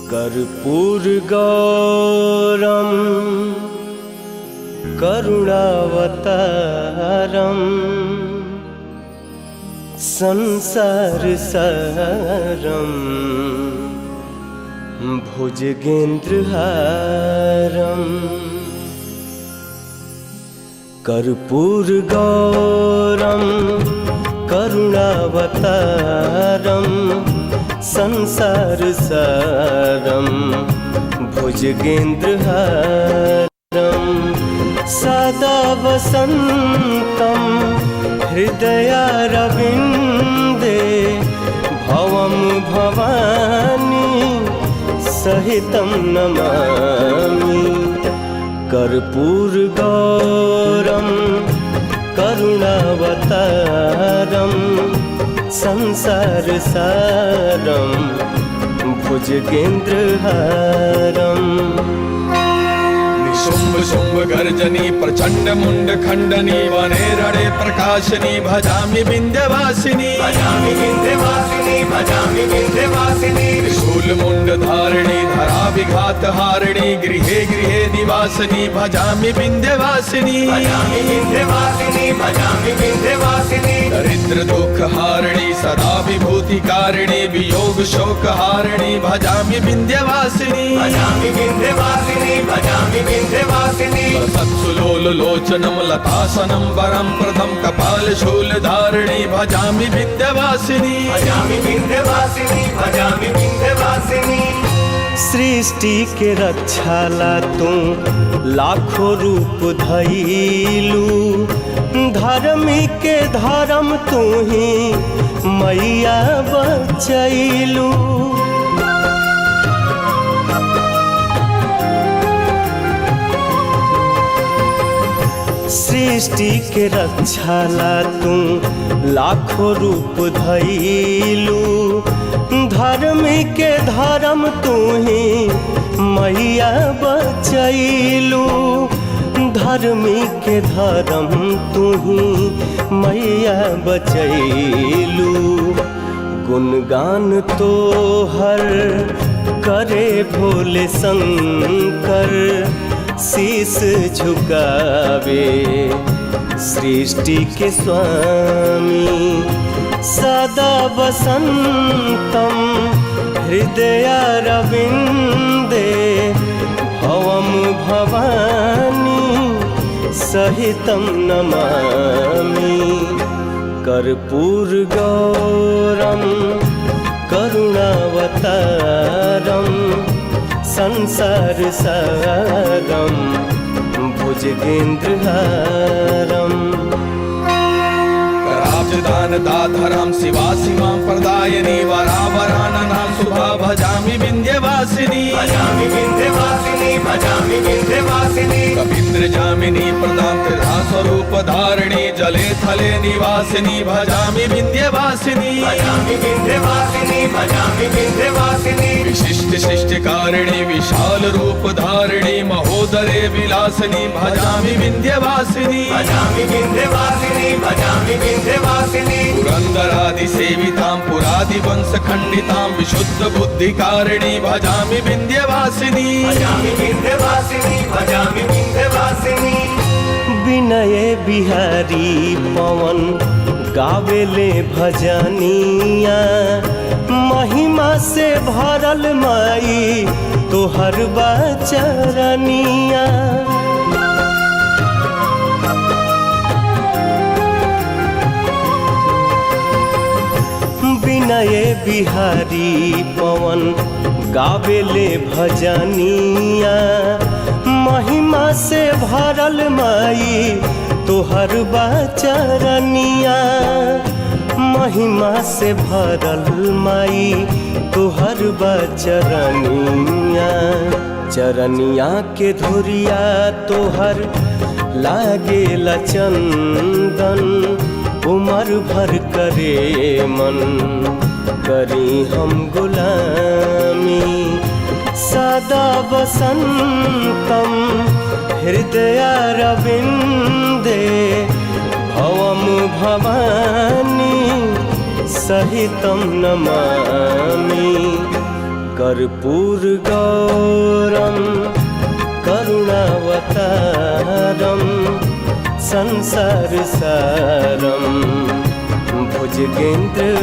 कर्पूरगौरं करुणावतारं संसारसारं भुजगेन्द्रहारं कर्पूरगौरं करुणावतारं संसारसारं भुजगेन्द्रहारं सदा वसन्तं हृदयारविन्दे भवं भवानी सहितं नमामि। कर्पूरगौरं करुणावतारं संसारसारं भुजगेन्द्रहारम्। शुंभ शुंभ गर्जनी प्रचंड मुंड खंडनी वने रणे प्रकाशनी भजामि विंध्यवासिनी भजामि विंध्यवासिनी भजामि विंध्यवासिनी। त्रिशूल मुंड धारिणी धरा विघात हारिणी गृहे गृहे निवासिनी भजामि विंध्यवासिनी भजामि विंध्यवासिनी भजामि विंध्यवासिनी। दरिद्र दुख हारिणी सदा विभूति कारिणी वियोग शोक हारिणी भजामि विंध्यवासिनी भजामि विंध्यवासिनी भजामि विंध्यवासिनी। सत्सुलोल लोचनम लतासनम वरम प्रथम कपाल शूल धारिणी भजामि विंध्यवासिनी भजामि विंध्यवासिनी भजामि विंध्यवासिनी। सृष्टि के रक्षाला तू लाखों रूप धइलू, धर्मी के धर्म तू ही मैया बचैलू। सृष्टि के रक्षाला तू लाखों रूप धइलू, धर्मी के धर्म तू ही मैया बचैलू। धर्मी के धर्म तू ही मैया बचैलू। गुणगान तो हर करे भोले शंकर, शीस झुकावे सृष्टि के स्वामी। सदा वसन्तं हृदयारविन्दे भवं भवानी सहितं नमामि। कर्पूरगौरं करुणावतारं संसारसारं भुजगेन्द्रहारम्। दान दाधरम शिवासिमां प्रदायिनी वरावराननां शुभा भजामि विंध्यवासिनी भजामि विंध्यवासिनी भजामि विंध्यवासिनी। कपीन्द्र जामिनी प्रदां त्रिधा स्वरूप धारिणी जले थले निवासिनी भजामि विंध्यवासिनी भजामि विंध्यवासिनी भजामि विंध्यवासिनी। विशिष्ट शिष्टकारिणी विशाल रूप धारिणी महोदरे विलासिनी भजामि विंध्यवासिनी भजामि विंध्यवासिनी भजामि विंध्यवासिनी। पुरंदरादि सेवितां पुरादि वंश खंडितां विशुद्ध बुद्धिकारिणी भजामि विंध्यवासिनी भजामि विंध्यवासिनी भजामि विंध्यवासिनी। विनय बिहारी पवन गावेले भजनिया, महिमा से भरल माई तोहर बचरनिया। विनय बिहारी पवन गावेले भजनिया, महिमा से भरल माई तोहर बचरनिया। महिमा से भरल माई तोहर बचरनिया। चरनिया के धुरिया तोहर लागेला चंदन, उमर भर करे मन करी हम गुलामी। सदा वसन्तं हृदयारविन्दे भवं भवानी सहितं नमामि। कर्पूरगौरं करुणावतारं संसारसारं भुजगेन्द्रहारम्